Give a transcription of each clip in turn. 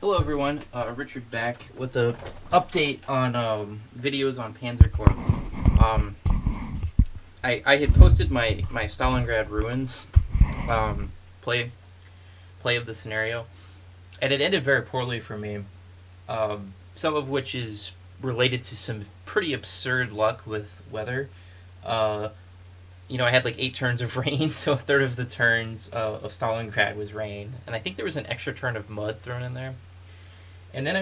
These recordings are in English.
Hello everyone, Richard back with a update on videos on Panzer Corps. Um, I had posted my Stalingrad ruins um, play play of the scenario, and it ended very poorly for me. Some of which is related to some pretty absurd luck with weather. Uh, I had like 8 turns of rain, so a third of the turns of Stalingrad was rain, and I think there was an extra turn of mud thrown in there. And then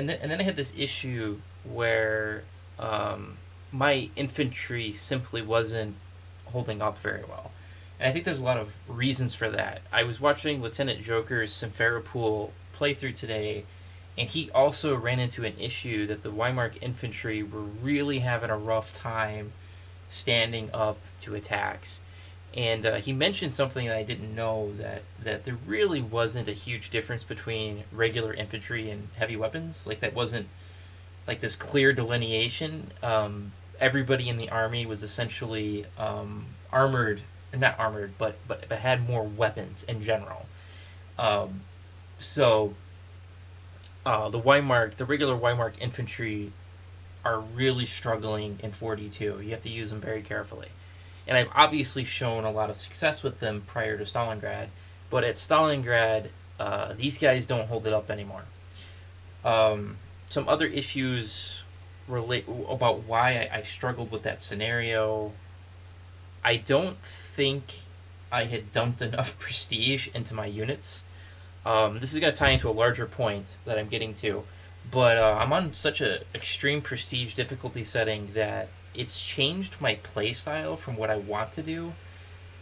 I had this issue where um, my infantry simply wasn't holding up very well, and I think there's a lot of reasons for that. I was watching Lieutenant Joker's Simferopol playthrough today, and he also ran into an issue that the Weimar infantry were really having a rough time standing up to attacks. And he mentioned something that I didn't know, that there really wasn't a huge difference between regular infantry and heavy weapons. Like, that wasn't like this clear delineation. Everybody in the army was essentially armored, not armored, but had more weapons in general. Um, so the regular Weimar infantry are really struggling in 42. You have to use them very carefully. And I've obviously shown a lot of success with them prior to Stalingrad, but at Stalingrad, these guys don't hold it up anymore. Some other issues relate about why I struggled with that scenario. I don't think I had dumped enough prestige into my units. This is going to tie into a larger point that I'm getting to, but I'm on such a extreme prestige difficulty setting that it's changed my playstyle from what I want to do.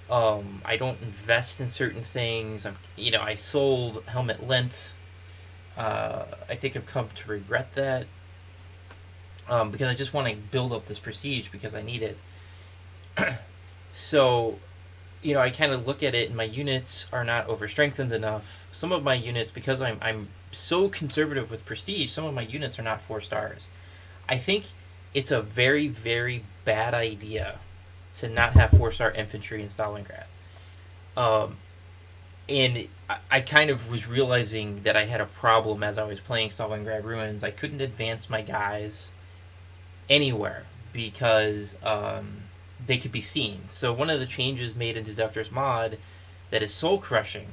I don't invest in certain things. I sold Helmet Lent. I think I've come to regret that, because I just want to build up this prestige because I need it. So, I kind of look at it, and my units are not overstrengthened enough. Some of my units, because I'm so conservative with prestige, some of my units are not 4 stars. I think it's a very, very bad idea to not have 4-star infantry in Stalingrad. Um, and I kind of was realizing that I had a problem as I was playing Stalingrad Ruins. I couldn't advance my guys anywhere because they could be seen. So one of the changes made in Deductor's mod that is soul crushing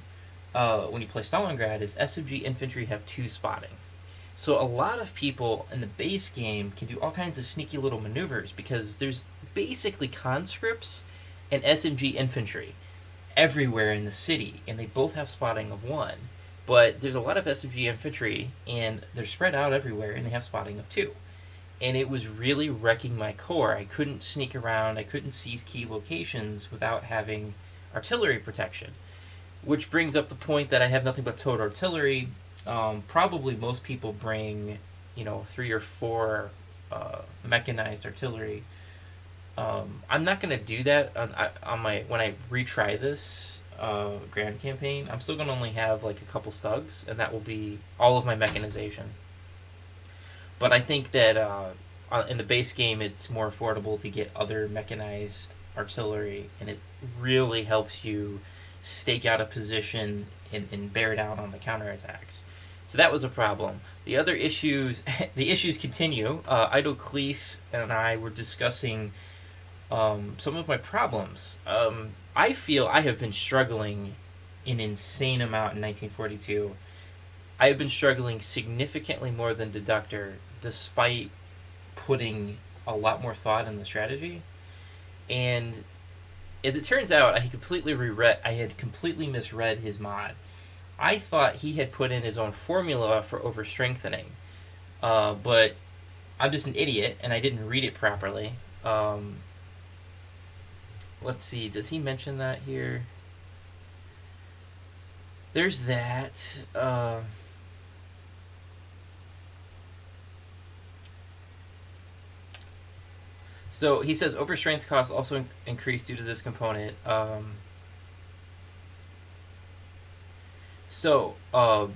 when you play Stalingrad is SMG infantry have 2 spotting. So a lot of people in the base game can do all kinds of sneaky little maneuvers because there's basically conscripts and SMG infantry everywhere in the city, and they both have spotting of 1. But there's a lot of SMG infantry, and they're spread out everywhere, and they have spotting of 2. And it was really wrecking my core. I couldn't sneak around, I couldn't seize key locations without having artillery protection. Which brings up the point that I have nothing but towed artillery. Probably most people bring, 3 or 4 mechanized artillery. I'm not going to do that on my when I retry this grand campaign. I'm still going to only have like a couple stugs, and that will be all of my mechanization. But I think that in the base game, it's more affordable to get other mechanized artillery, and it really helps you stake out a position and bear down on the counterattacks. So that was a problem. The other issues, the issues continue. Ido Cleese and I were discussing some of my problems. I feel I have been struggling an insane amount in 1942. I have been struggling significantly more than Deductor, despite putting a lot more thought in the strategy. And as it turns out, I had completely misread his mod. I thought he had put in his own formula for overstrengthening, but I'm just an idiot and I didn't read it properly. Let's see, does he mention that here? There's that. So he says overstrength costs also increase due to this component.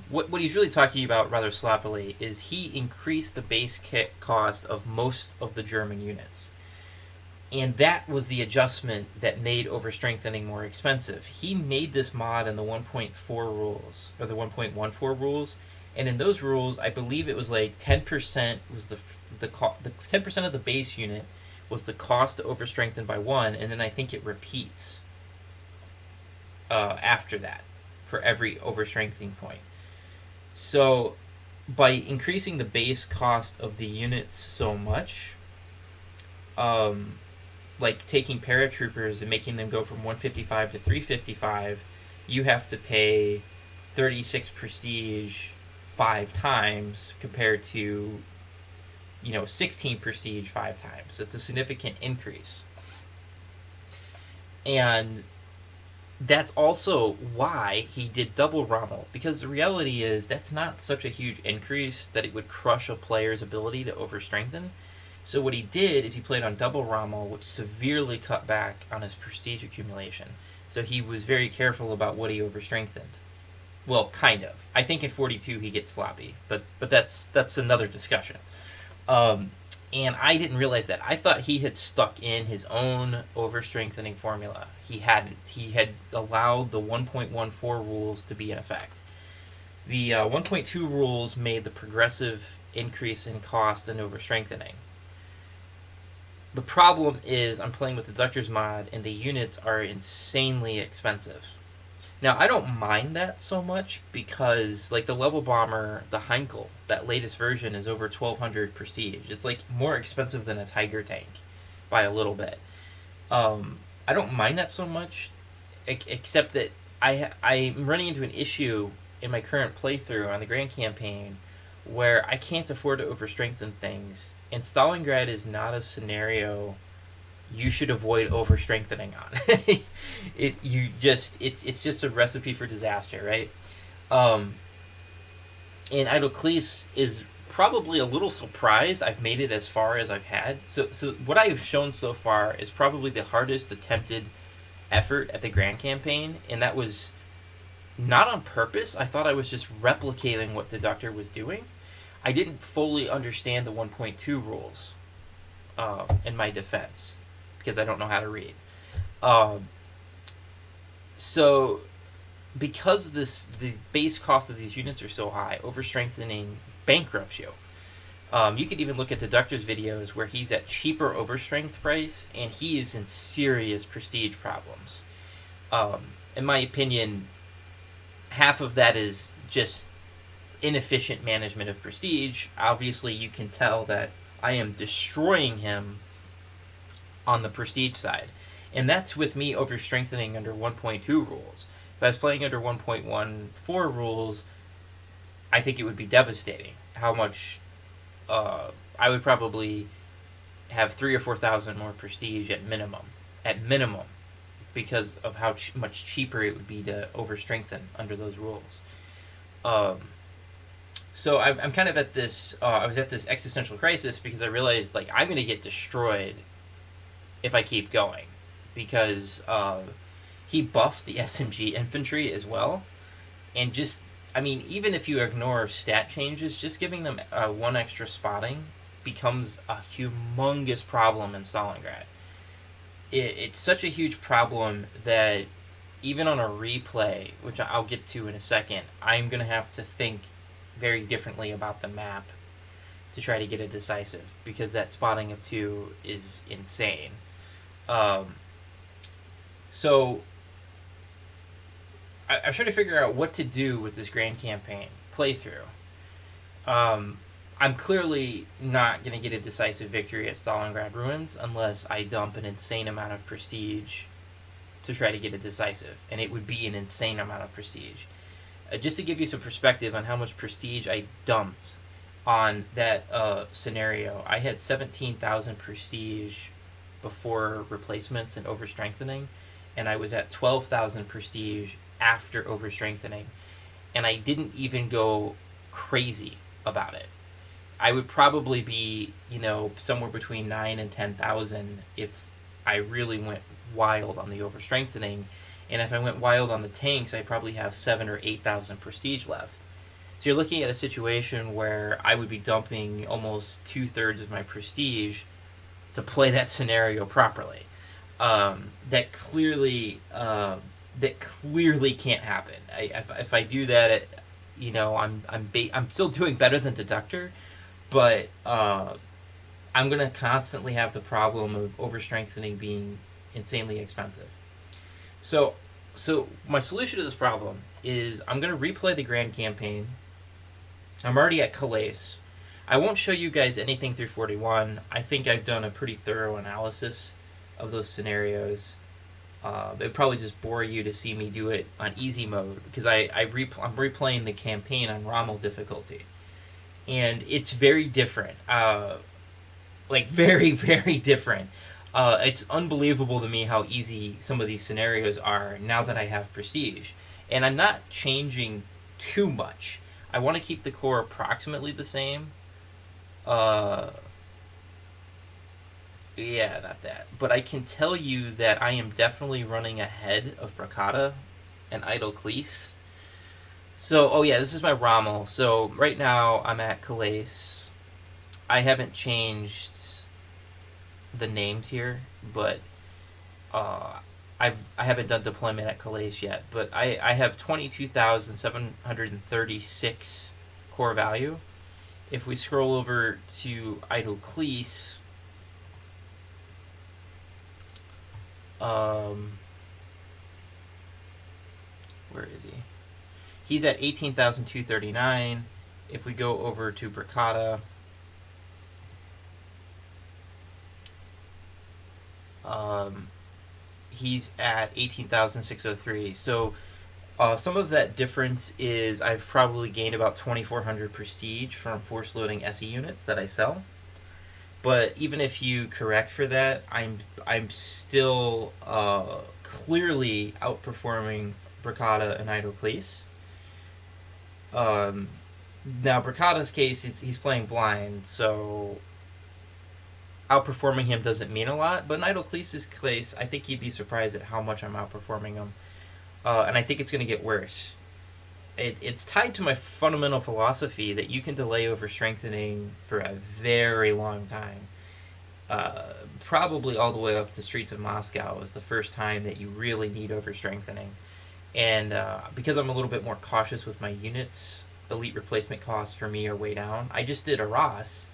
What he's really talking about rather sloppily is he increased the base kit cost of most of the German units. And that was the adjustment that made overstrengthening more expensive. He made this mod in the 1.4 rules, or the 1.14 rules, And in those rules, I believe it was like 10% was the 10% of the base unit was the cost to overstrengthen by one, and then I think it repeats after that for every overstrengthening point. So by increasing the base cost of the units so much, um, like taking paratroopers and making them go from 155 to 355, you have to pay 36 prestige 5 times compared to 16 prestige 5 times. So it's a significant increase. And that's also why he did double Rommel, because the reality is that's not such a huge increase that it would crush a player's ability to overstrengthen. So what he did is he played on double Rommel, which severely cut back on his prestige accumulation. So he was very careful about what he overstrengthened. Well, kind of. I think in 42 he gets sloppy, but that's another discussion. Um, and I didn't realize that. I thought he had stuck in his own overstrengthening formula. He hadn't. He had allowed the 1.14 rules to be in effect. The 1.2 rules made the progressive increase in cost and overstrengthening. The problem is I'm playing with the Deductor's mod, and the units are insanely expensive. Now, I don't mind that so much because, like, the level bomber, the Heinkel, that latest version is over 1200 prestige. It's, like, more expensive than a Tiger tank by a little bit. I don't mind that so much, except that I'm running into an issue in my current playthrough on the Grand Campaign where I can't afford to overstrengthen things, and Stalingrad is not a scenario you should avoid overstrengthening on. It's just a recipe for disaster, right? Um, and Idocles is probably a little surprised I've made it as far as I've had. So what I have shown so far is probably the hardest attempted effort at the Grand Campaign, and that was not on purpose. I thought I was just replicating what Deductor was doing. I didn't fully understand the 1.2 rules in my defense because I don't know how to read. Um, so because the base cost of these units are so high, overstrengthening bankrupts you. You could even look at Deductor's videos where he's at cheaper overstrength price, and he is in serious prestige problems. In my opinion, half of that is just inefficient management of prestige. Obviously, you can tell that I am destroying him on the prestige side. And that's with me overstrengthening under 1.2 rules. If I was playing under 1.14 rules, I think it would be devastating. How much I would probably have 3,000 or 4,000 more prestige at minimum. At minimum, because of how much cheaper it would be to overstrengthen under those rules. Um, so I'm kind of at this. I was at this existential crisis because I realized like I'm going to get destroyed if I keep going, because he buffed the SMG infantry as well, and just I mean even if you ignore stat changes, just giving them one extra spotting becomes a humongous problem in Stalingrad. It's such a huge problem that even on a replay, which I'll get to in a second, I'm going to have to think very differently about the map to try to get a decisive, because that spotting of 2 is insane. So I was trying to figure out what to do with this Grand Campaign playthrough. I'm clearly not going to get a decisive victory at Stalingrad Ruins unless I dump an insane amount of prestige to try to get a decisive, and it would be an insane amount of prestige. Just to give you some perspective on how much prestige I dumped on that scenario, I had 17,000 prestige before replacements and overstrengthening, and I was at 12,000 prestige after overstrengthening, and I didn't even go crazy about it. I would probably be, somewhere between 9 and 10,000 if I really went wild on the overstrengthening, and if I went wild on the tanks, I probably have 7 or 8,000 prestige left. So you're looking at a situation where I would be dumping almost 2/3 of my prestige to play that scenario properly. That clearly can't happen. If I do that, I'm still doing better than deductor, but I'm gonna constantly have the problem of over strengthening being insanely expensive. So so my solution to this problem is I'm gonna replay the grand campaign. I'm already at Calais. I won't show you guys anything through 41. I think I've done a pretty thorough analysis of those scenarios. It'd probably just bore you to see me do it on easy mode because I'm replaying the campaign on Rommel difficulty, and it's very different. Like very very different. It's unbelievable to me how easy some of these scenarios are now that I have prestige, and I'm not changing too much. I want to keep the core approximately the same. Uh, yeah, not that. But I can tell you that I am definitely running ahead of Bracata and Idle Cleese. So, oh yeah, this is my Rommel. So right now I'm at Calais. I haven't changed the names here, but uh, I haven't done deployment at Calais yet. But I have 22,736 core value. If we scroll over to Idle Cleese, um, where is he? He's at 18,239. If we go over to Bracata, um, he's at 18,603. So some of that difference is I've probably gained about 2,400 prestige from force loading SE units that I sell. But even if you correct for that, I'm still clearly outperforming Bracata and Idocles. Um, Now Bracata's case, he's playing blind, so outperforming him doesn't mean a lot. But in Idocles' case, I think you'd be surprised at how much I'm outperforming him, and I think it's going to get worse. It's tied to my fundamental philosophy that you can delay over strengthening for a very long time. Probably all the way up to Streets of Moscow is the first time that you really need over strengthening. And because I'm a little bit more cautious with my units, elite replacement costs for me are way down. I just did a Ross,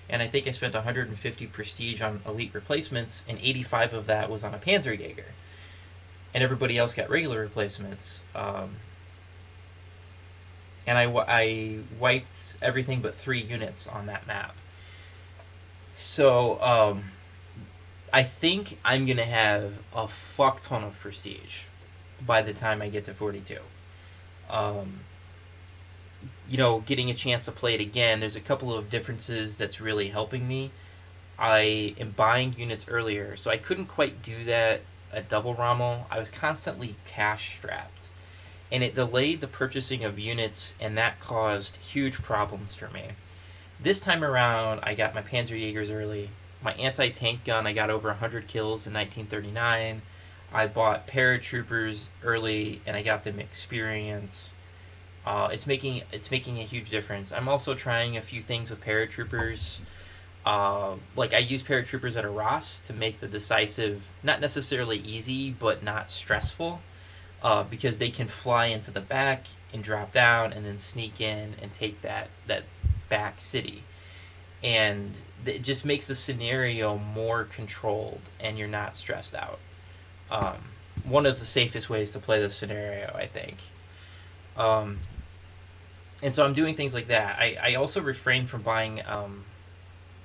and I think I spent 150 prestige on elite replacements, and 85 of that was on a Panzerjäger. And everybody else got regular replacements. And I wiped everything but 3 units on that map. So I think I'm going to have a fuck ton of prestige by the time I get to 42. Um, Getting a chance to play it again, there's a couple of differences that's really helping me. I am buying units earlier, so I couldn't quite do that at Double Rommel. I was constantly cash strapped, and it delayed the purchasing of units, and that caused huge problems for me. This time around, I got my Panzerjägers early. My anti-tank gun, I got over 100 kills in 1939. I bought paratroopers early, and I got them experience. It's making a huge difference. I'm also trying a few things with paratroopers. Like I use paratroopers at a Ross to make the decisive not necessarily easy, but not stressful, because they can fly into the back and drop down, and then sneak in and take that back city, and it just makes the scenario more controlled, and you're not stressed out. Um, One of the safest ways to play this scenario, I think. Um, and so I'm doing things like that. I also refrain from buying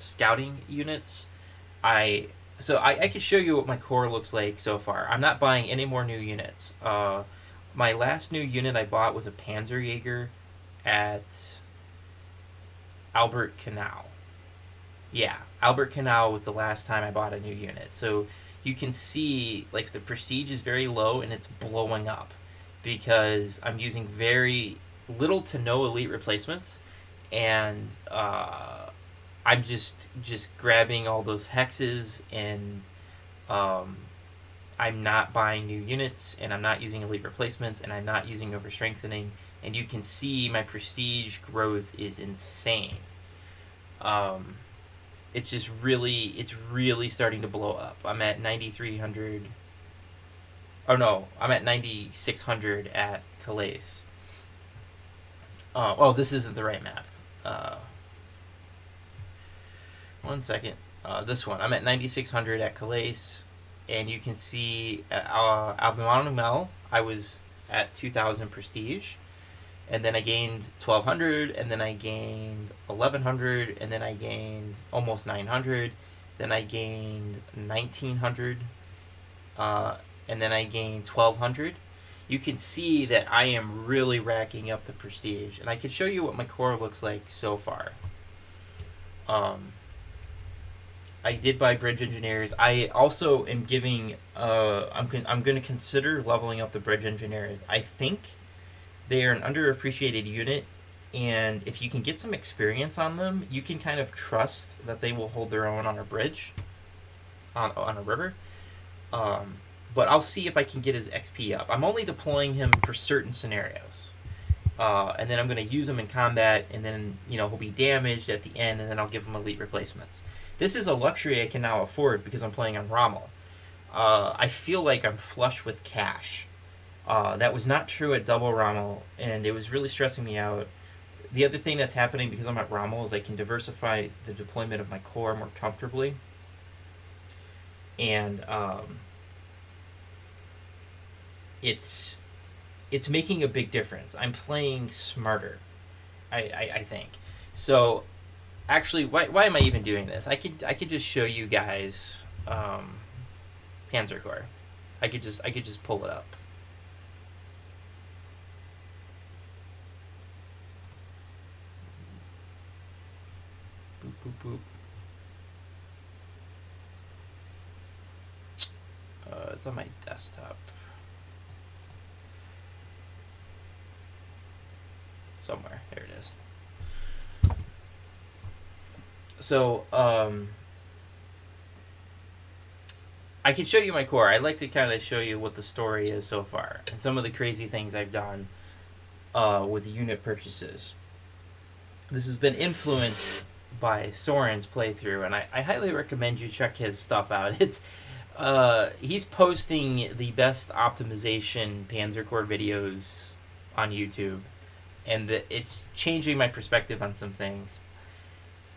scouting units. I I can show you what my core looks like so far. I'm not buying any more new units. My last new unit I bought was a Panzerjäger at Albert Canal. Yeah, Albert Canal was the last time I bought a new unit. So you can see like the prestige is very low and it's blowing up because I'm using very little to no elite replacements, and I'm just grabbing all those hexes, and um, I'm not buying new units, and I'm not using elite replacements, and I'm not using over strengthening, and you can see my prestige growth is insane. Um, it's really starting to blow up. I'm at 9,300. Oh no, I'm at 9,600 at Calais. Oh, this isn't the right map. Uh, One second. This one. I'm at 9600 at Calais, and you can see at Albemarle Mel, I was at 2000 prestige, and then I gained 1200, and then I gained 1100, and then I gained almost 900, then I gained 1900, and then I gained 1200. You can see that I am really racking up the prestige, and I can show you what my core looks like so far. Um, I did buy bridge engineers. I also am giving. I'm going to consider leveling up the bridge engineers. I think they are an underappreciated unit, and if you can get some experience on them, you can kind of trust that they will hold their own on a bridge, on a river. Um, but I'll see if I can get his XP up. I'm only deploying him for certain scenarios. And then I'm going to use him in combat, and then he'll be damaged at the end, and then I'll give him elite replacements. This is a luxury I can now afford because I'm playing on Rommel. I feel like I'm flush with cash. That was not true at double Rommel, and it was really stressing me out. The other thing that's happening because I'm at Rommel is I can diversify the deployment of my core more comfortably, and it's making a big difference. I'm playing smarter, I think. So actually, why am I even doing this? I could just show you guys Panzer Corps. I could just pull it up. Boop boop boop. It's on my desktop somewhere. There it is. So I can show you my core. I'd like to kind of show you what the story is so far and some of the crazy things I've done with unit purchases. This has been influenced by Soren's playthrough, and I highly recommend you check his stuff out. He's posting the best optimization Panzer Corps videos on YouTube, and it's changing my perspective on some things.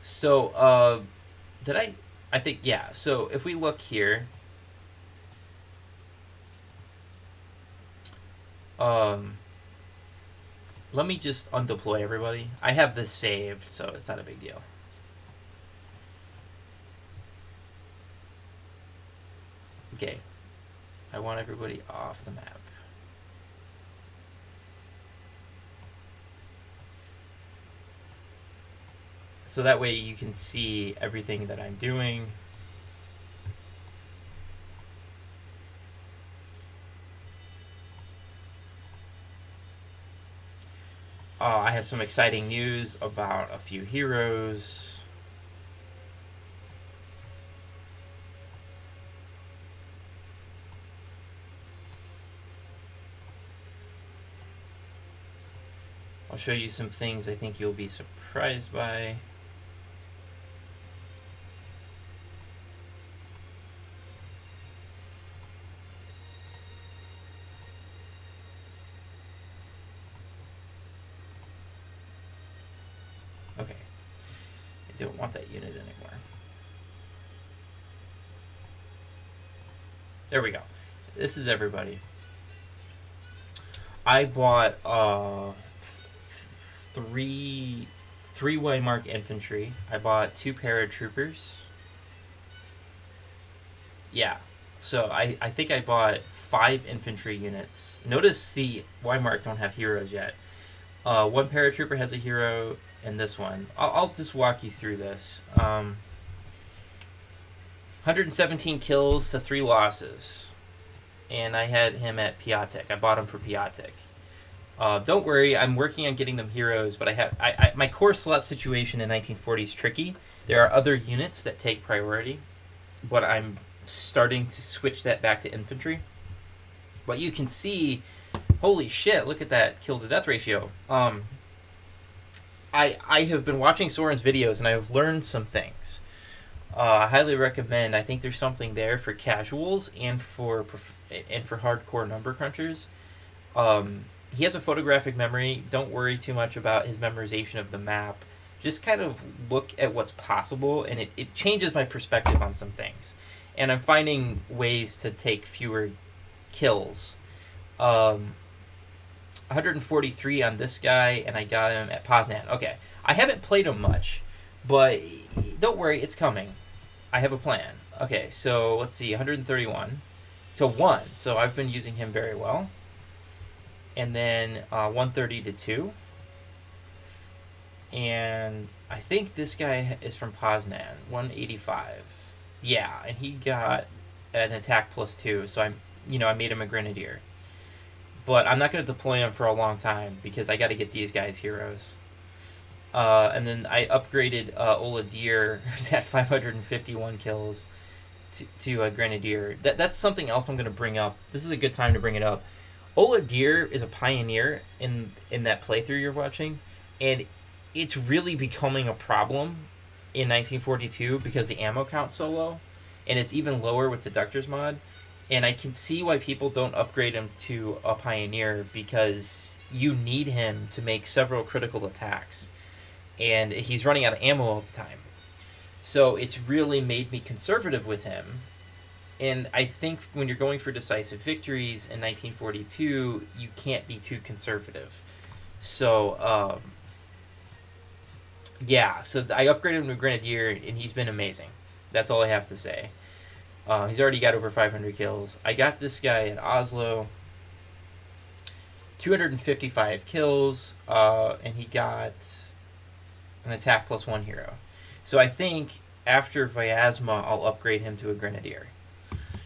So, did I? I think, yeah. So if we look here, um, let me just undeploy everybody. I have this saved, so it's not a big deal. Okay, I want everybody off the map. So that way you can see everything that I'm doing. I have some exciting news about a few heroes. I'll show you some things I think you'll be surprised by. Okay, I don't want that unit anymore. There we go. This is everybody. I bought three Weimar infantry. I bought 2 paratroopers. Yeah. So I think I bought 5 infantry units. Notice the Weimar don't have heroes yet. 1 paratrooper has a hero, and this one. I'll just walk you through this. 117 kills to 3 losses. And I had him at Piatek. I bought him for Piatek. Don't worry, I'm working on getting them heroes, but my core slot situation in 1940 is tricky. There are other units that take priority, but I'm starting to switch that back to infantry. But you can see, holy shit, look at that kill to death ratio. I have been watching Soren's videos and I have learned some things. I highly recommend. I think there's something there for casuals and for hardcore number crunchers. he has a photographic memory. Don't worry too much about his memorization of the map. Just kind of look at what's possible, and it changes my perspective on some things. And I'm finding ways to take fewer kills. 143 on this guy, and I got him at Poznan. Okay, I haven't played him much, but don't worry, it's coming. I have a plan. Okay, so let's see, 131 to 1. So I've been using him very well. And then 130 to 2. And I think this guy is from Poznan, 185. Yeah, and he got an attack plus 2, so I made him a grenadier. But I'm not going to deploy him for a long time because I got to get these guys heroes. And then I upgraded Ola Deer, who's at 551 kills, to a grenadier. That's something else I'm going to bring up. This is a good time to bring it up. Ola Deer is a pioneer in that playthrough you're watching, and it's really becoming a problem in 1942 because the ammo count's so low, and it's even lower with the Deductors mod. And I can see why people don't upgrade him to a pioneer because you need him to make several critical attacks, and he's running out of ammo all the time. So it's really made me conservative with him. And I think when you're going for decisive victories in 1942, you can't be too conservative. So, yeah, so I upgraded him to Grenadier, and he's been amazing. That's all I have to say. He's already got over 500 kills. I got this guy at Oslo, 255 kills, and he got an attack plus 1 hero. So I think after Vyazma, I'll upgrade him to a Grenadier.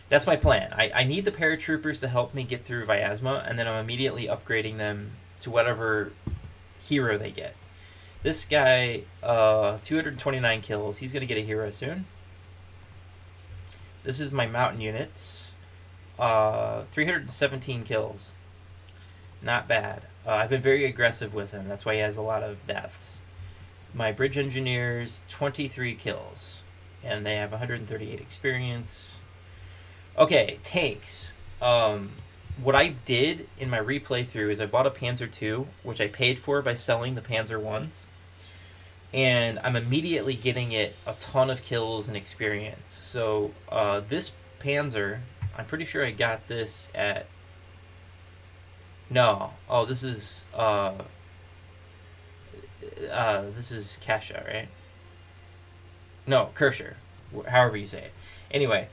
That's my plan. I need the paratroopers to help me get through Vyazma, and then I'm immediately upgrading them to whatever hero they get. This guy, 229 kills. He's going to get a hero soon. This is my mountain units. 317 kills. Not bad. I've been very aggressive with him. That's why he has a lot of deaths. My bridge engineers, 23 kills. And they have 138 experience. Okay, tanks. What I did in my replay through is I bought a Panzer II, which I paid for by selling the Panzer Is. And I'm immediately getting it a ton of kills and experience. So this Panzer, I'm pretty sure I got this at... No. Oh, this is Kesha, right? No, Kersher. However you say it. Anyway,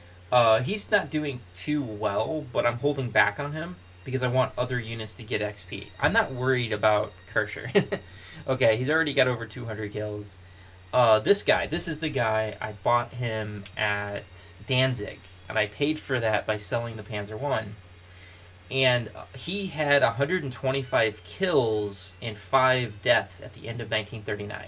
he's not doing too well, but I'm holding back on him because I want other units to get XP. I'm not worried about Kersher. Okay, he's already got over 200 kills. This guy, this is the guy, I bought him at Danzig, and I paid for that by selling the Panzer I. And he had 125 kills and 5 deaths at the end of 1939.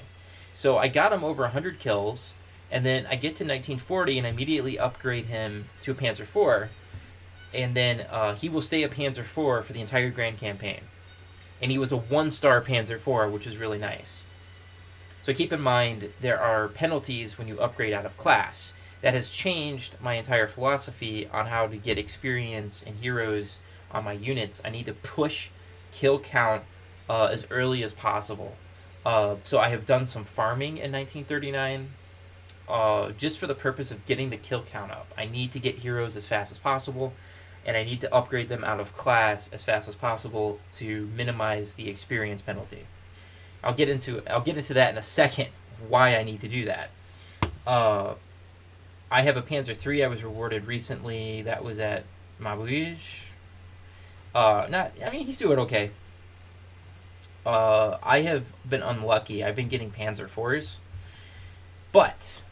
So I got him over 100 kills, and then I get to 1940 and I immediately upgrade him to a Panzer IV, and then he will stay a Panzer IV for the entire Grand Campaign. And he was a 1-star Panzer IV, which is really nice. So keep in mind, there are penalties when you upgrade out of class. That has changed my entire philosophy on how to get experience and heroes on my units. I need to push kill count as early as possible. So I have done some farming in 1939 just for the purpose of getting the kill count up. I need to get heroes as fast as possible, and I need to upgrade them out of class as fast as possible to minimize the experience penalty. I'll get into that in a second, why I need to do that. I have a Panzer III I was rewarded recently. That was at Mabuij. He's doing okay. I have been unlucky. I've been getting Panzer IVs. But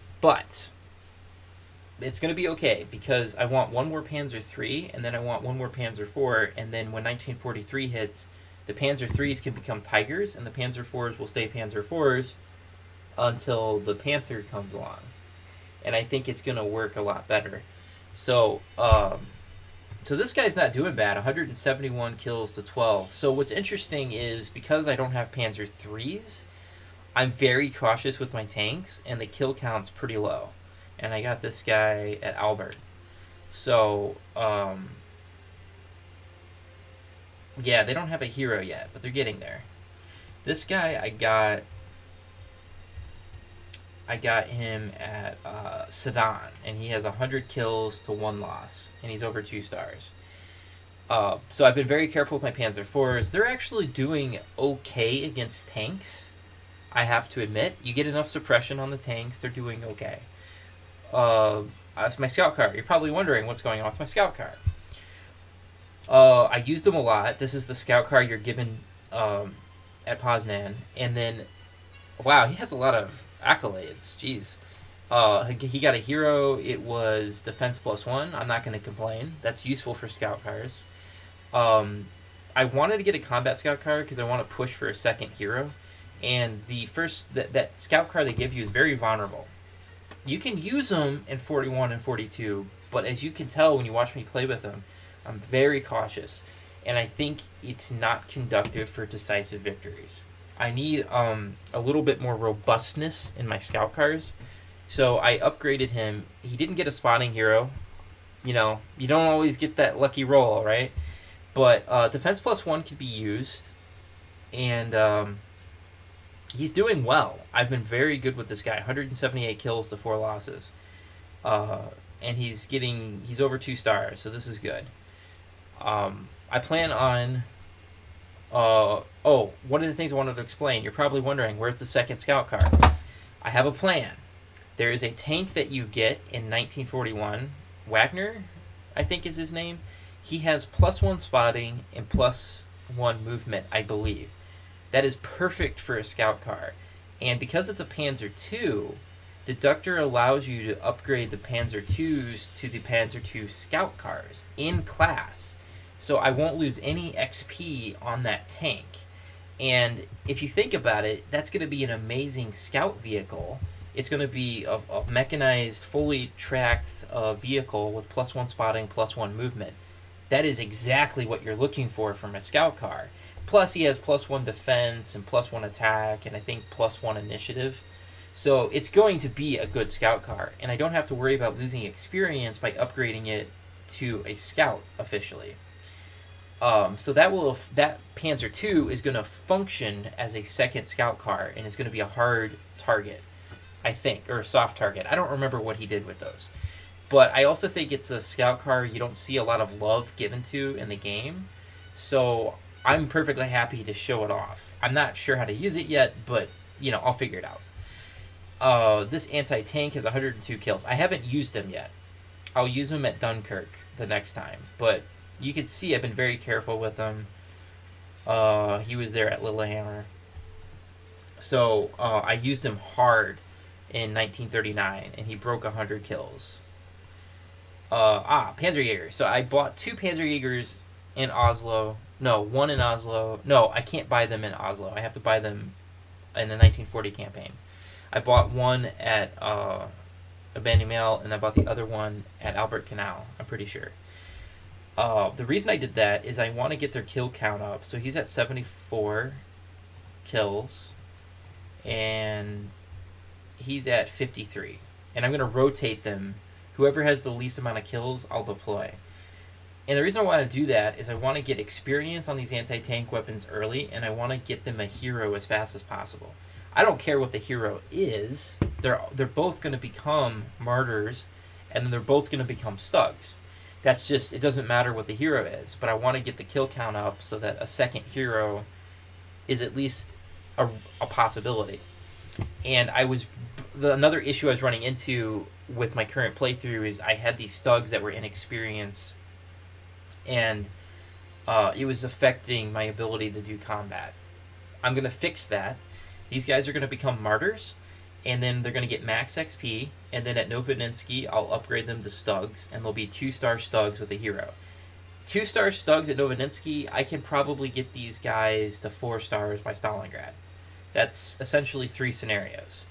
it's going to be okay because I want one more Panzer III, and then I want one more Panzer IV, and then when 1943 hits, the Panzer IIIs can become Tigers, and the Panzer IVs will stay Panzer IVs until the Panther comes along. And I think it's going to work a lot better. So this guy's not doing bad, 171 kills to 12. So what's interesting is, because I don't have Panzer IIIs, I'm very cautious with my tanks, and the kill count's pretty low. And I got this guy at Albert. So, Yeah, they don't have a hero yet, but they're getting there. This guy I got him at Sedan, and he has 100 kills to 1 loss, and he's over 2 stars. So I've been very careful with my Panzer IVs. They're actually doing okay against tanks. I have to admit, you get enough suppression on the tanks, they're doing okay. Uh, my scout car. You're probably wondering what's going on with my scout car. I used them a lot. This is the scout car you're given at Poznan, and then wow, he has a lot of accolades. Jeez. He got a hero. It was defense +1. I'm not going to complain. That's useful for scout cars. Um, I wanted to get a combat scout car because I want to push for a second hero. And the first that scout car they give you is very vulnerable. You can use them in 41 and 42, but as you can tell when you watch me play with them, I'm very cautious, and I think it's not conductive for decisive victories. I need a little bit more robustness in my scout cars, so I upgraded him. He didn't get a spotting hero. You know, you don't always get that lucky roll, right? But defense +1 can be used, and he's doing well. I've been very good with this guy. 178 kills to 4 losses, and he's over 2 stars, so this is good. I plan on. One of the things I wanted to explain. You're probably wondering, where's the second scout car? I have a plan. There is a tank that you get in 1941. Wagner, I think is his name. He has +1 spotting and +1 movement, I believe. That is perfect for a scout car. And because it's a Panzer II, Deductor allows you to upgrade the Panzer IIs to the Panzer II scout cars in class. So I won't lose any XP on that tank. And if you think about it, that's going to be an amazing scout vehicle. It's going to be a mechanized, fully tracked vehicle with +1 spotting, +1 movement. That is exactly what you're looking for from a scout car. Plus, he has +1 defense and +1 attack, and I think +1 initiative. So it's going to be a good scout car, and I don't have to worry about losing experience by upgrading it to a scout officially. So that Panzer II is going to function as a second scout car, and it's going to be a hard target, I think, or a soft target. I don't remember what he did with those. But I also think it's a scout car you don't see a lot of love given to in the game. So I'm perfectly happy to show it off. I'm not sure how to use it yet, but I'll figure it out. This anti-tank has 102 kills. I haven't used them yet. I'll use them at Dunkirk the next time. But you can see I've been very careful with them. He was there at Lillehammer. So I used him hard in 1939, and he broke 100 kills. Panzerjäger. So I bought 2 Panzerjägers in Oslo. No, 1 in Oslo. No, I can't buy them in Oslo. I have to buy them in the 1940 campaign. I bought one at Abandonmel, and I bought the other one at Albert Canal, I'm pretty sure. The reason I did that is I want to get their kill count up. So he's at 74 kills, and he's at 53. And I'm going to rotate them. Whoever has the least amount of kills, I'll deploy. And the reason I want to do that is I want to get experience on these anti-tank weapons early, and I want to get them a hero as fast as possible. I don't care what the hero is. They're both going to become martyrs, and then they're both going to become stugs. That's just, it doesn't matter what the hero is, but I want to get the kill count up so that a second hero is at least a possibility. And another issue I was running into with my current playthrough is I had these stugs that were inexperienced, and it was affecting my ability to do combat. I'm going to fix that. These guys are going to become martyrs, and then they're going to get max XP, and then at Novodinsky, I'll upgrade them to stugs, and they'll be 2-star stugs with a hero. 2-star stugs at Novodinsky, I can probably get these guys to 4 stars by Stalingrad. That's essentially 3 scenarios.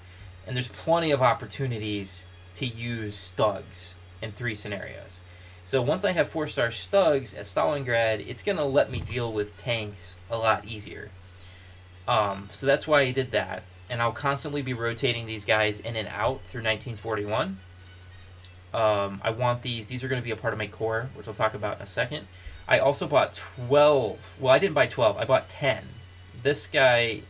And there's plenty of opportunities to use stugs in 3 scenarios. So once I have 4-star stugs at Stalingrad, it's going to let me deal with tanks a lot easier. So that's why I did that. And I'll constantly be rotating these guys in and out through 1941. I want these are going to be a part of my core, which I'll talk about in a second. I also bought 12. Well, I didn't buy 12. I bought 10. This guy,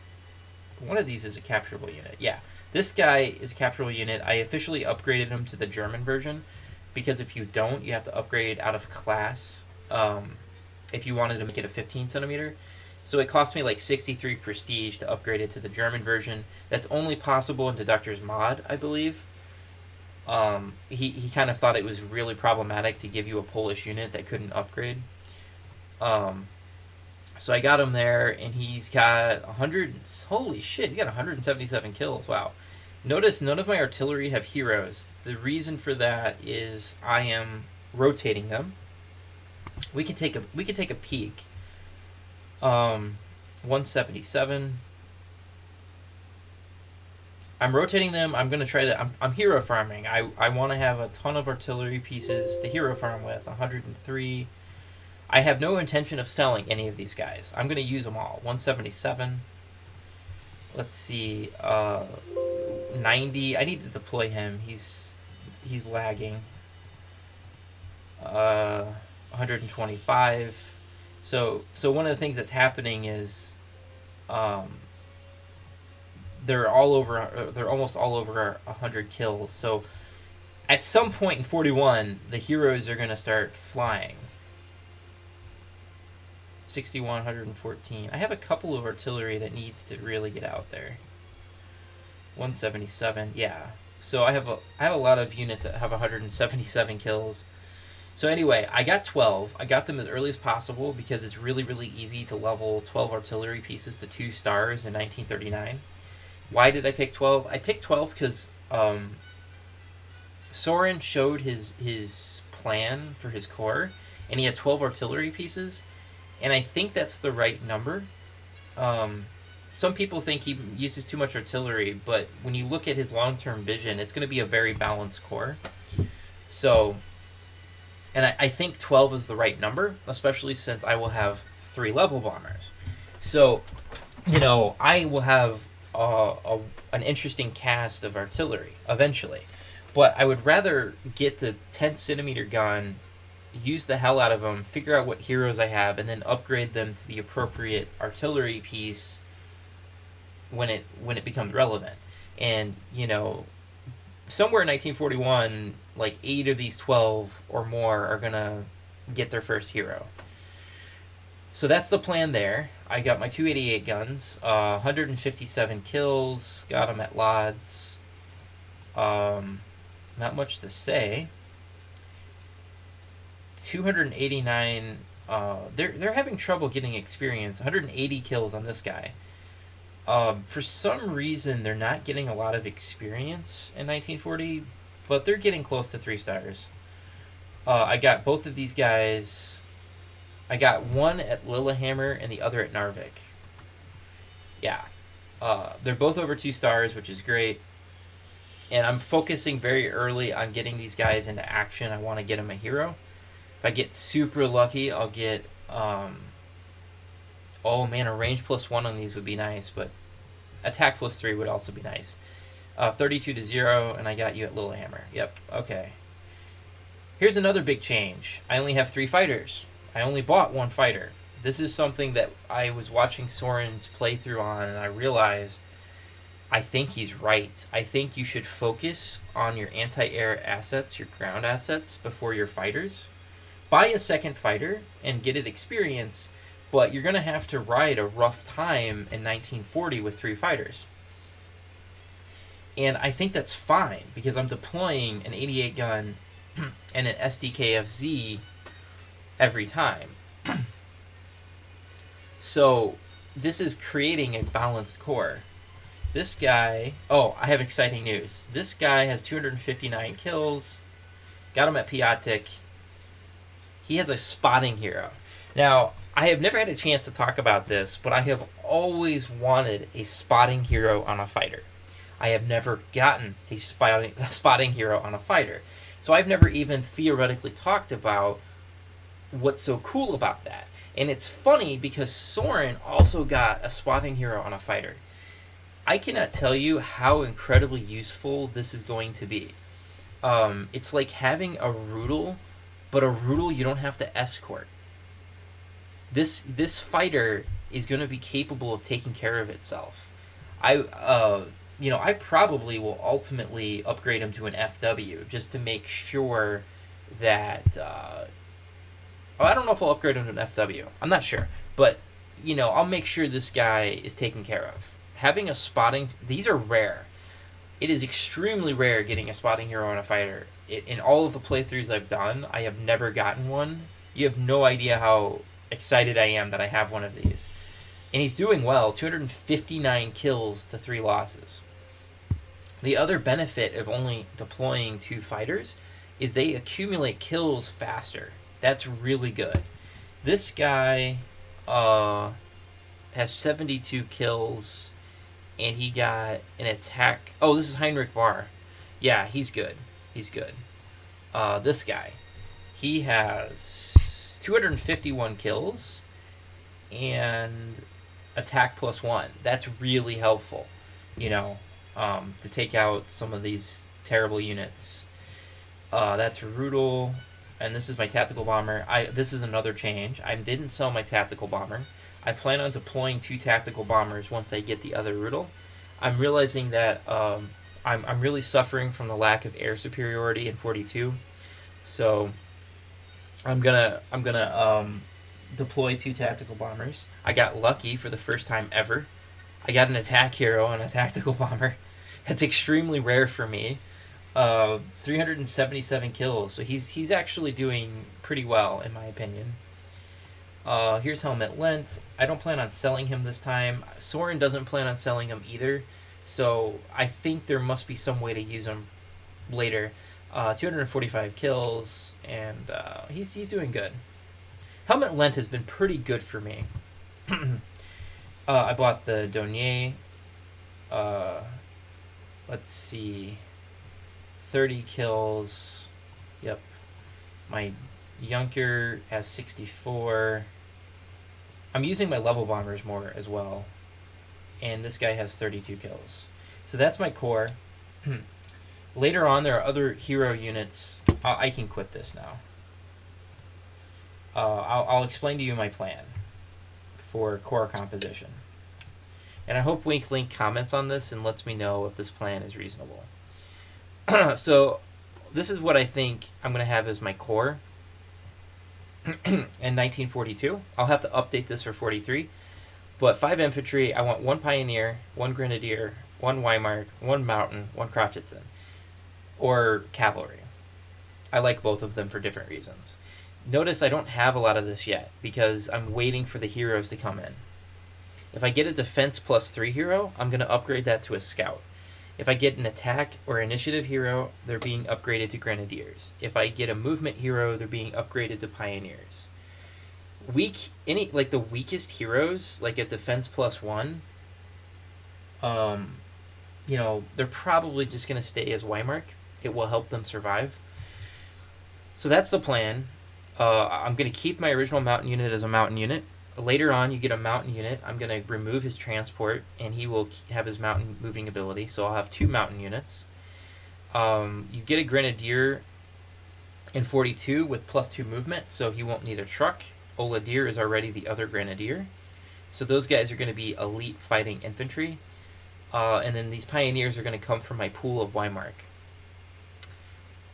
one of these is a capturable unit. Yeah. This guy is a capturable unit. I officially upgraded him to the German version because if you don't, you have to upgrade out of class if you wanted to make it a 15 centimeter. So it cost me like 63 prestige to upgrade it to the German version. That's only possible in Deductor's mod, I believe. He kind of thought it was really problematic to give you a Polish unit that couldn't upgrade. Um, so I got him there, and he's got 100. Holy shit, he's got 177 kills. Wow. Notice none of my artillery have heroes. The reason for that is I am rotating them. We can take a peek. 177. I'm rotating them. I'm gonna try to. I'm hero farming. I want to have a ton of artillery pieces to hero farm with. 103. I have no intention of selling any of these guys. I'm gonna use them all. 177. Let's see. 90. I need to deploy him. He's lagging. 125. So one of the things that's happening is, they're all over. They're almost all over 100 kills. So at some point in 41, the heroes are gonna start flying. 61, 114. I have a couple of artillery that needs to really get out there. 177. Yeah. So I have a lot of units that have 177 kills. So anyway, I got 12. I got them as early as possible because it's really, really easy to level 12 artillery pieces to 2 stars in 1939. Why did I pick 12? I picked 12 because Soren showed his plan for his corps, and he had 12 artillery pieces, and I think that's the right number. Some people think he uses too much artillery, but when you look at his long-term vision, it's going to be a very balanced corps. So, and I think 12 is the right number, especially since I will have 3 level bombers. So, I will have an interesting cast of artillery eventually, but I would rather get the 10 centimeter gun, use the hell out of them, figure out what heroes I have, and then upgrade them to the appropriate artillery piece when it becomes relevant. And somewhere in 1941, like 8 of these 12 or more are gonna get their first hero. So that's the plan there. I got my 288 guns, 157 kills, got them at Lodz. Not much to say. 289. They're having trouble getting experience. 180 kills on this guy. For some reason, they're not getting a lot of experience in 1940, but they're getting close to 3 stars. I got both of these guys. I got one at Lillehammer and the other at Narvik. Yeah. They're both over 2 stars, which is great. And I'm focusing very early on getting these guys into action. I want to get them a hero. If I get super lucky, I'll get... oh man, a range +1 on these would be nice, but attack +3 would also be nice. 32-0, and I got you at Lillehammer. Yep, okay. Here's another big change. I only have 3 fighters. I only bought 1 fighter. This is something that I was watching Soren's playthrough on, and I realized I think he's right. I think you should focus on your anti-air assets, your ground assets, before your fighters. Buy a second fighter and get it experience, but you're going to have to ride a rough time in 1940 with 3 fighters. And I think that's fine, because I'm deploying an 88 gun and an SDKFZ every time. So this is creating a balanced corps. This guy... Oh, I have exciting news. This guy has 259 kills. Got him at Piatek. He has a spotting hero. Now, I have never had a chance to talk about this, but I have always wanted a spotting hero on a fighter. I have never gotten a spotting hero on a fighter. So I've never even theoretically talked about what's so cool about that. And it's funny because Soren also got a spotting hero on a fighter. I cannot tell you how incredibly useful this is going to be. It's like having a Rudel, but a Rudel you don't have to escort. This fighter is going to be capable of taking care of itself. I I probably will ultimately upgrade him to an FW just to make sure that I don't know if I'll upgrade him to an FW. I'm not sure, but I'll make sure this guy is taken care of. Having a spotting, these are rare. It is extremely rare getting a spotting hero on a fighter. In all of the playthroughs I've done, I have never gotten one. You have no idea how excited I am that I have one of these. And he's doing well, 259 kills to 3 losses. The other benefit of only deploying 2 fighters is they accumulate kills faster. That's really good. This guy has 72 kills, and he got an attack. Oh, this is Heinrich Barr. Yeah, he's good. He's good. This guy, he has 251 kills and attack +1. That's really helpful, to take out some of these terrible units. That's Rudel, and this is my tactical bomber. This is another change. I didn't sell my tactical bomber. I plan on deploying 2 tactical bombers once I get the other Rudel. I'm realizing that I'm really suffering from the lack of air superiority in 42, so I'm gonna deploy 2 tactical bombers. I got lucky for the first time ever. I got an attack hero and a tactical bomber. That's extremely rare for me. 377 kills, so he's actually doing pretty well in my opinion. Here's Helmet Lent. I don't plan on selling him this time. Soren doesn't plan on selling him either, so I think there must be some way to use him later. 245 kills, and he's doing good. Helmet Lent has been pretty good for me. I bought the Donier. Let's see. 30 kills. Yep. My Junker has 64. I'm using my level bombers more as well. And this guy has 32 kills. So that's my core. Later on, there are other hero units. I can quit this now. I'll explain to you my plan for core composition. And I hope Wink Link comments on this and lets me know if this plan is reasonable. So, this is what I think I'm going to have as my core in 1942. I'll have to update this for 43. But 5 infantry, I want 1 pioneer, 1 grenadier, 1 Weimar, 1 mountain, 1 Crotchetson. Or cavalry. I like both of them for different reasons. Notice I don't have a lot of this yet, because I'm waiting for the heroes to come in. If I get a defense +3 hero, I'm going to upgrade that to a scout. If I get an attack or initiative hero, they're being upgraded to grenadiers. If I get a movement hero, they're being upgraded to pioneers. The weakest heroes, like a defense +1, they're probably just going to stay as Weimar. It will help them survive. So that's the plan. I'm going to keep my original mountain unit as a mountain unit. Later on, you get a mountain unit. I'm going to remove his transport, and he will have his mountain moving ability. So I'll have 2 mountain units. You get a grenadier in 42 with +2 movement, so he won't need a truck. Oladir is already the other grenadier. So those guys are going to be elite fighting infantry. And then these pioneers are going to come from my pool of Weimar.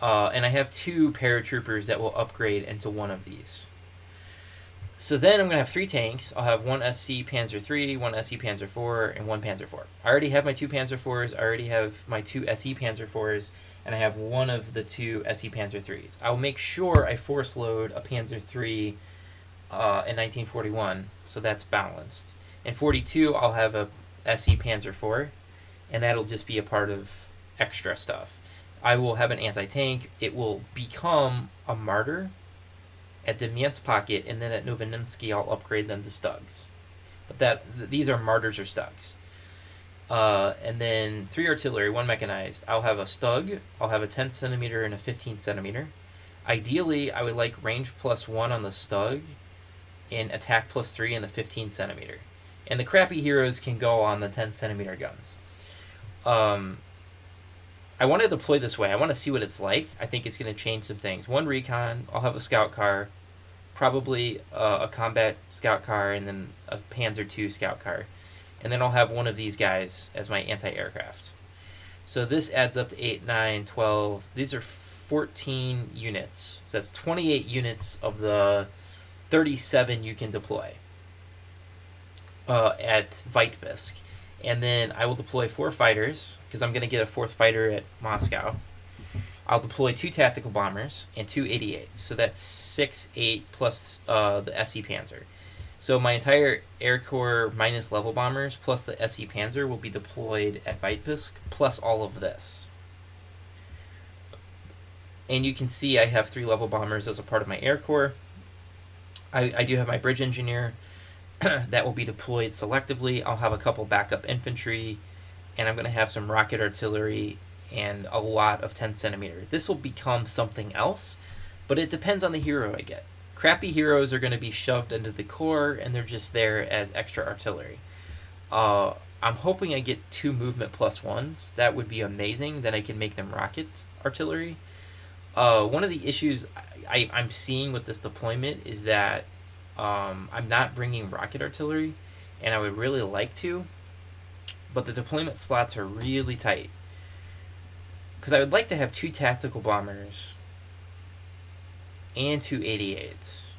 And I have 2 paratroopers that will upgrade into one of these. So then I'm going to have 3 tanks. I'll have 1 SC Panzer III, 1 SC Panzer IV, and 1 Panzer IV. I already have my 2 Panzer IVs, I already have my 2 SE Panzer IVs, and I have one of the 2 SE Panzer IIIs. I'll make sure I force load a Panzer III in 1941, so that's balanced. In 42, I'll have a SE Panzer IV, and that'll just be a part of extra stuff. I will have an anti-tank. It will become a martyr at Demyansk Pocket, and then at Novosibirsk I'll upgrade them to Stugs. But these are martyrs or Stugs. And then 3 artillery, 1 mechanized. I'll have a Stug, I'll have a 10 centimeter and a 15 centimeter. Ideally, I would like range +1 on the Stug and attack +3 in the 15 centimeter. And the crappy heroes can go on the 10 centimeter guns. I want to deploy this way. I want to see what it's like. I think it's going to change some things. 1 recon. I'll have a scout car. probably a combat scout car, and then a Panzer II scout car. And then I'll have one of these guys as my anti-aircraft. So this adds up to 8, 9, 12. These are 14 units. So that's 28 units of the 37 you can deploy at Vitebsk. And then I will deploy 4 fighters, because I'm going to get a 4th fighter at Moscow. I'll deploy 2 tactical bombers and 2 88s. So that's 6, 8 plus the SE Panzer. So my entire Air Corps minus level bombers plus the SE Panzer will be deployed at Vitebsk, plus all of this. And you can see I have 3 level bombers as a part of my Air Corps. I do have my bridge engineer that will be deployed selectively. I'll have a couple backup infantry, and I'm going to have some rocket artillery and a lot of 10 centimeter. This will become something else, but it depends on the hero I get. Crappy heroes are going to be shoved into the core, and they're just there as extra artillery. I'm hoping I get 2 movement plus 1s. That would be amazing. Then I can make them rocket artillery. One of the issues I'm seeing with this deployment is that I'm not bringing rocket artillery, and I would really like to, but the deployment slots are really tight. Because I would like to have 2 tactical bombers and 2 88s.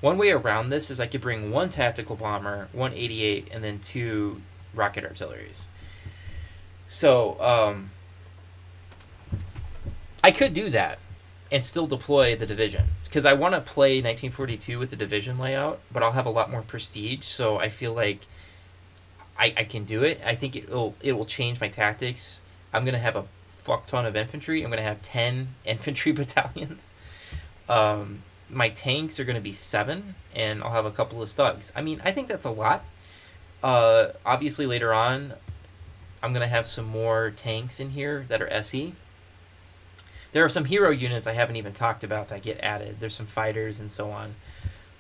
One way around this is I could bring 1 tactical bomber, 1 88, and then 2 rocket artilleries. So, I could do that and still deploy the division. Because I want to play 1942 with the division layout, but I'll have a lot more prestige, so I feel like I can do it. I think it will change my tactics. I'm going to have a fuck ton of infantry. I'm going to have 10 infantry battalions. My tanks are going to be 7, and I'll have a couple of stugs. I mean, I think that's a lot. Obviously, later on, I'm going to have some more tanks in here that are SE. There are some hero units I haven't even talked about that get added. There's some fighters and so on.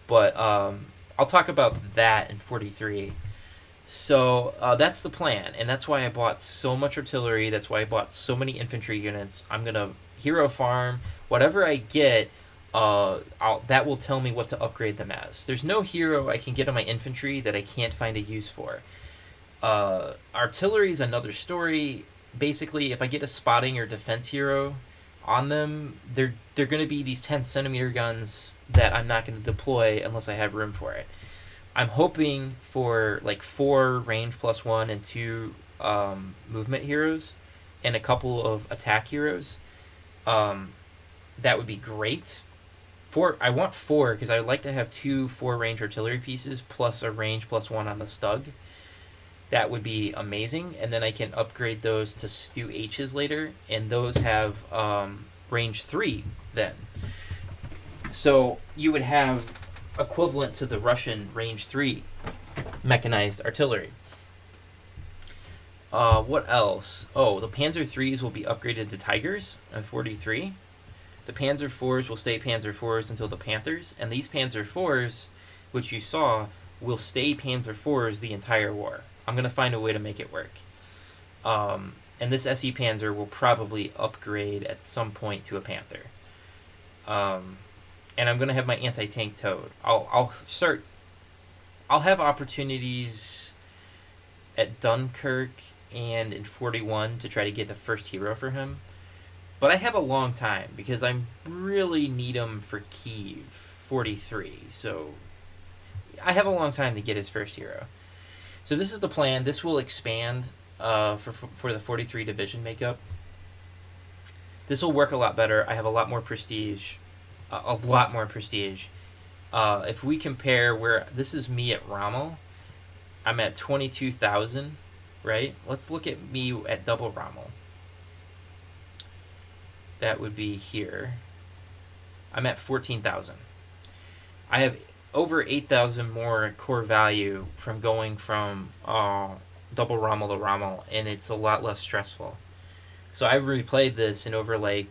But I'll talk about that in 43. So that's the plan, and that's why I bought so much artillery. That's why I bought so many infantry units. I'm going to hero farm. Whatever I get, that will tell me what to upgrade them as. There's no hero I can get on my infantry that I can't find a use for. Artillery is another story. Basically, if I get a spotting or defense hero on them, they're going to be these 10 centimeter guns that I'm not going to deploy unless I have room for it. I'm hoping for like 4 range plus 1 and 2 movement heroes and a couple of attack heroes. That would be great. I want 4 because I would like to have 2 4-range artillery pieces plus a range plus 1 on the stug. That would be amazing, and then I can upgrade those to Stu H's later, and those have range 3 then. So you would have equivalent to the Russian range 3 mechanized artillery. What else? Oh, the Panzer IIIs will be upgraded to Tigers in 43. The Panzer IVs will stay Panzer IVs until the Panthers, and these Panzer IVs, which you saw, will stay Panzer IVs the entire war. I'm going to find a way to make it work. And this SE Panzer will probably upgrade at some point to a Panther. And I'm going to have my anti-tank towed. I'll have opportunities at Dunkirk and in 41 to try to get the first hero for him. But I have a long time because I really need him for Kyiv 43. So I have a long time to get his first hero. So this is the plan. This will expand for the 43 division makeup. This will work a lot better. I have a lot more prestige. A lot more prestige. If we compare where this is me at Rommel, I'm at 22,000, right? Let's look at me at double Rommel. That would be here. I'm at 14,000. I have over 8,000 more core value from going from double Rommel to Rommel, and it's a lot less stressful. So I replayed this in over like,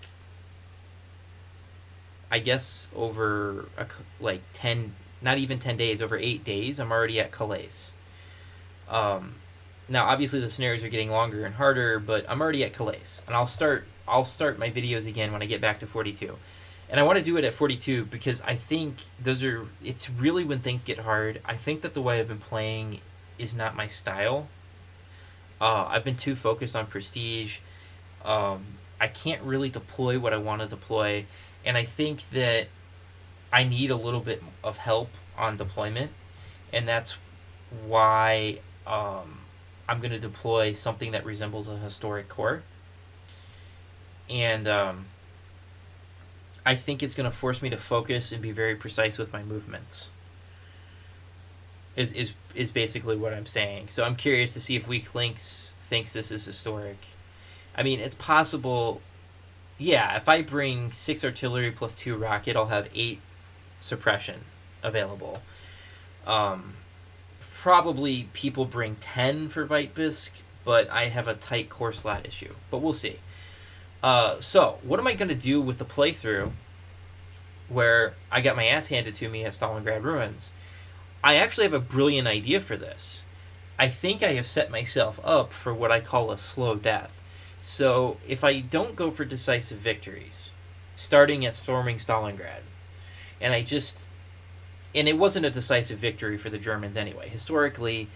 I guess over like 10, not even 10 days, over 8 days, I'm already at Calais. Now obviously the scenarios are getting longer and harder, but I'm already at Calais, and I'll start my videos again when I get back to 42. And I want to do it at 42 because I think it's really when things get hard. I think that the way I've been playing is not my style. I've been too focused on prestige. Um, I can't really deploy what I want to deploy, and I think that I need a little bit of help on deployment, and that's why I'm going to deploy something that resembles a historic core, and I think it's going to force me to focus and be very precise with my movements. Is basically what I'm saying. So I'm curious to see if Weak Links thinks this is historic. I mean, it's possible. Yeah, if I bring 6 artillery plus 2 rocket, I'll have 8 suppression available. Um, Probably people bring 10 for Vitebisc, but I have a tight core slot issue. But we'll see. So, what am I going to do with the playthrough where I got my ass handed to me at Stalingrad Ruins? I actually have a brilliant idea for this. I think I have set myself up for what I call a slow death. So, if I don't go for decisive victories, starting at storming Stalingrad, and it wasn't a decisive victory for the Germans anyway. Historically,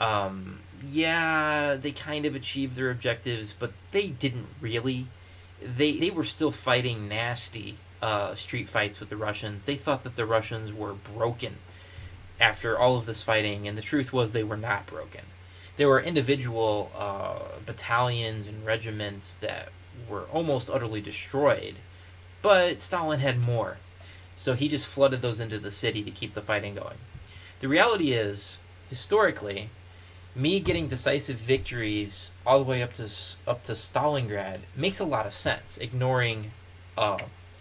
yeah, they kind of achieved their objectives, but they didn't really. They were still fighting nasty street fights with the Russians. They thought that the Russians were broken after all of this fighting, and the truth was they were not broken. There were individual battalions and regiments that were almost utterly destroyed, but Stalin had more. So he just flooded those into the city to keep the fighting going. The reality is, historically, me getting decisive victories all the way up to Stalingrad makes a lot of sense, ignoring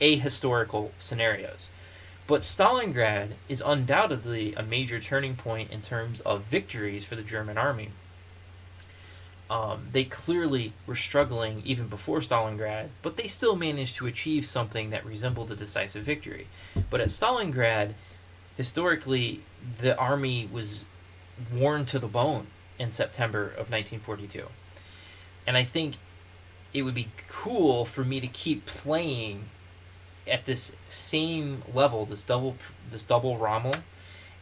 ahistorical scenarios. But Stalingrad is undoubtedly a major turning point in terms of victories for the German army. They clearly were struggling even before Stalingrad, but they still managed to achieve something that resembled a decisive victory. But at Stalingrad, historically, the army was worn to the bone in September of 1942. And I think it would be cool for me to keep playing at this same level, this double Rommel,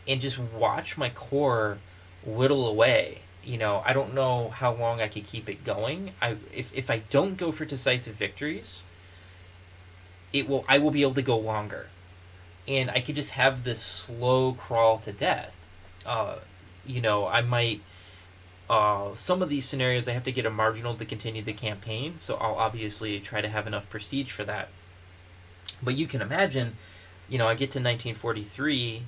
and just watch my core whittle away. I don't know how long I could keep it going. If I don't go for decisive victories, I will be able to go longer, and I could just have this slow crawl to death. I might. Some of these scenarios I have to get a marginal to continue the campaign, so I'll obviously try to have enough prestige for that. But you can imagine, I get to 1943,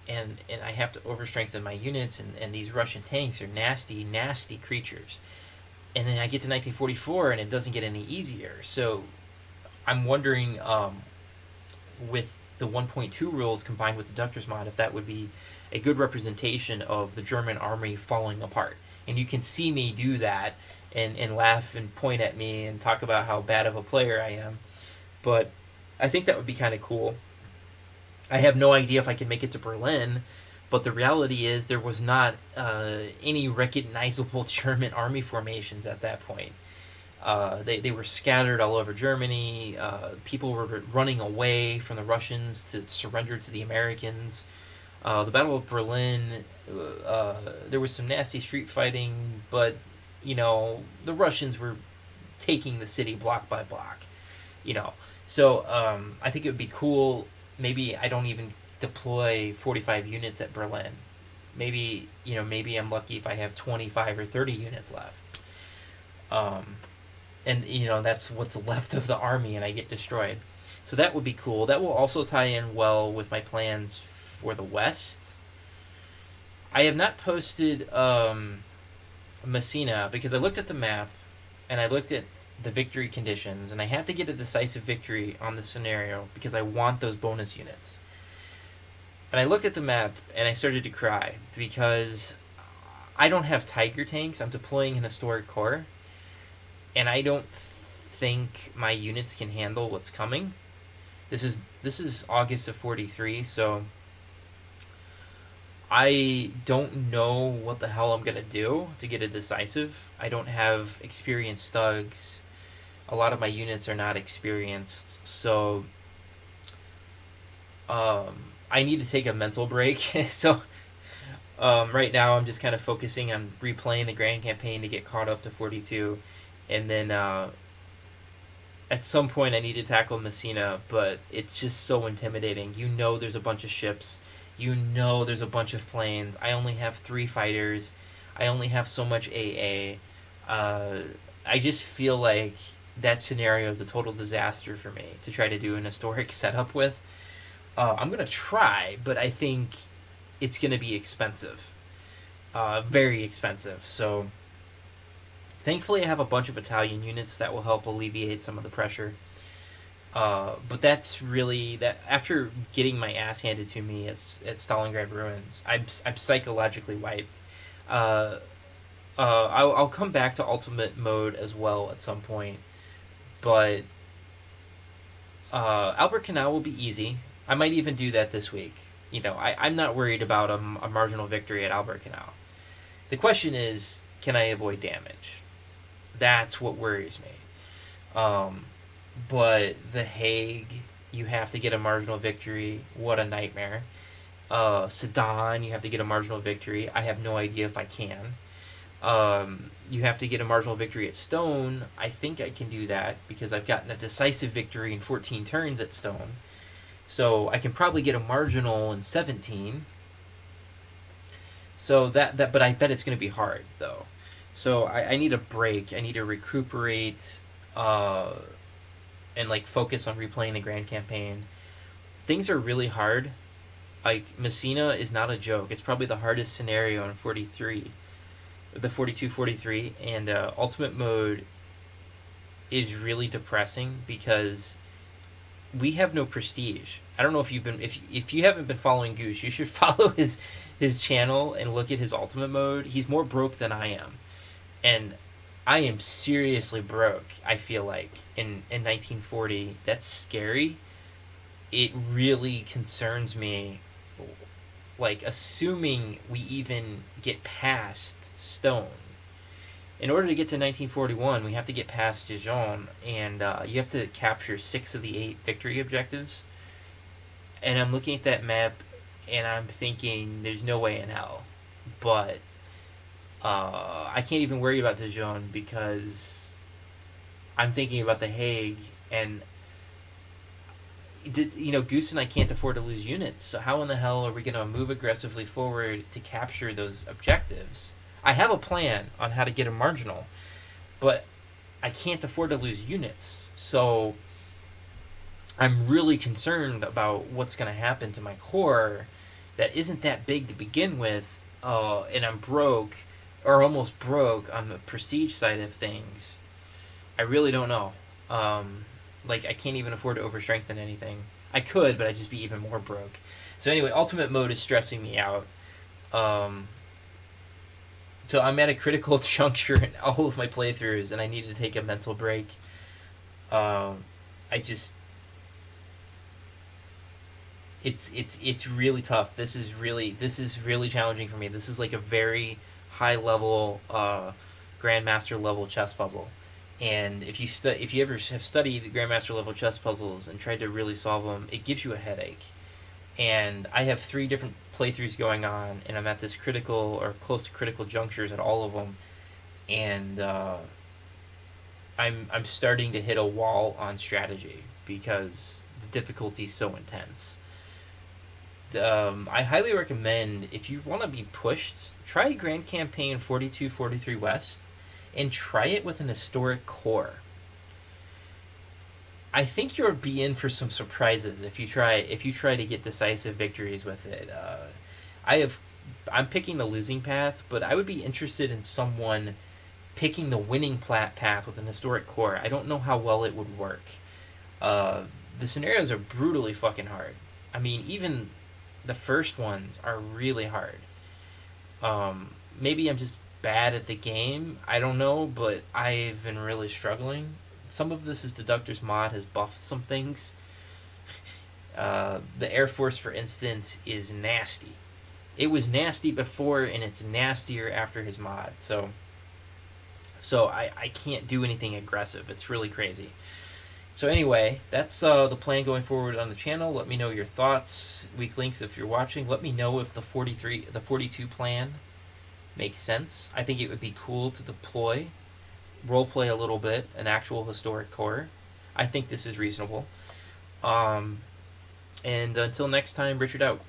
and I have to overstrengthen my units, and these Russian tanks are nasty, nasty creatures. And then I get to 1944, and it doesn't get any easier. So I'm wondering, with the 1.2 rules combined with the Ductors mod, if that would be a good representation of the German army falling apart. And you can see me do that and laugh and point at me and talk about how bad of a player I am. But I think that would be kind of cool. I have no idea if I can make it to Berlin, but the reality is there was not any recognizable German army formations at that point. They were scattered all over Germany. People were running away from the Russians to surrender to the Americans. The Battle of Berlin, there was some nasty street fighting, but, the Russians were taking the city block by block, So I think it would be cool. Maybe I don't even deploy 45 units at Berlin. Maybe I'm lucky if I have 25 or 30 units left. And that's what's left of the army, and I get destroyed. So that would be cool. That will also tie in well with my plans for the West. I have not posted Messina because I looked at the map and I looked at the victory conditions, and I have to get a decisive victory on this scenario because I want those bonus units. And I looked at the map and I started to cry because I don't have Tiger tanks. I'm deploying an historic core, and I don't think my units can handle what's coming. This is August of 43, so I don't know what the hell I'm gonna do to get a decisive. I don't have experienced thugs. A lot of my units are not experienced, so I need to take a mental break. So right now I'm just kind of focusing on replaying the grand campaign to get caught up to 42, and then at some point I need to tackle Messina, but it's just so intimidating. You know, there's a bunch of ships. You know, there's a bunch of planes. I only have 3 fighters. I only have so much AA. I just feel like that scenario is a total disaster for me to try to do an historic setup with. I'm gonna try, but I think it's gonna be expensive, very expensive. So thankfully, I have a bunch of Italian units that will help alleviate some of the pressure. But that's really that. After getting my ass handed to me at Stalingrad ruins, I'm psychologically wiped. Uh, I'll come back to ultimate mode as well at some point, but Albert Canal will be easy. I might even do that this week. You know, I'm not worried about a marginal victory at Albert Canal. The question is, can I avoid damage? That's what worries me. But The Hague, you have to get a marginal victory. What a nightmare. Sedan, you have to get a marginal victory. I have no idea if I can. You have to get a marginal victory at Stone. I think I can do that because I've gotten a decisive victory in 14 turns at Stone. So I can probably get a marginal in 17. So but I bet it's going to be hard though. So I need a break. I need to recuperate, and like focus on replaying the grand campaign. Things are really hard. Like Messina is not a joke. It's probably the hardest scenario in 43, the 42-43, and ultimate mode is really depressing because we have no prestige. I don't know if you've been if you haven't been following Goose, you should follow his channel and look at his ultimate mode. He's more broke than I am, and I am seriously broke. I feel like in 1940, that's scary. It really concerns me. Like assuming we even get past Stone. In order to get to 1941, we have to get past Dijon, and you have to capture 6 of the 8 victory objectives. And I'm looking at that map, and I'm thinking, there's no way in hell. But I can't even worry about Dijon because I'm thinking about The Hague, and Goose and I can't afford to lose units. So how in the hell are we going to move aggressively forward to capture those objectives? I have a plan on how to get a marginal, but I can't afford to lose units. So I'm really concerned about what's going to happen to my core that isn't that big to begin with, and I'm broke, or almost broke, on the prestige side of things. I really don't know. I can't even afford to overstrengthen anything. I could, but I'd just be even more broke. So anyway, ultimate mode is stressing me out. So I'm at a critical juncture in all of my playthroughs, and I need to take a mental break. It's really tough. This is really challenging for me. This is like a very high level, grandmaster level chess puzzle. And if you ever have studied grandmaster level chess puzzles and tried to really solve them, it gives you a headache. And I have 3 different playthroughs going on, and I'm at this critical or close to critical junctures at all of them, and I'm starting to hit a wall on strategy because the difficulty is so intense. I highly recommend, if you want to be pushed, try Grand Campaign 42-43 West and try it with an historic core. I think you'll be in for some surprises if you try to get decisive victories with it. I'm picking the losing path, but I would be interested in someone picking the winning path with an historic core. I don't know how well it would work. The scenarios are brutally fucking hard. I mean, even the first ones are really hard. Maybe I'm just bad at the game. I don't know, but I've been really struggling. Some of this is Deductor's Mod has buffed some things. The Air Force, for instance, is nasty. It was nasty before, and it's nastier after his mod. So I can't do anything aggressive. It's really crazy. So anyway, that's the plan going forward on the channel. Let me know your thoughts, weak links if you're watching. Let me know if the 42 plan makes sense. I think it would be cool to deploy, role play a little bit, an actual historic core. I think this is reasonable. Um, and until next time, Richard out.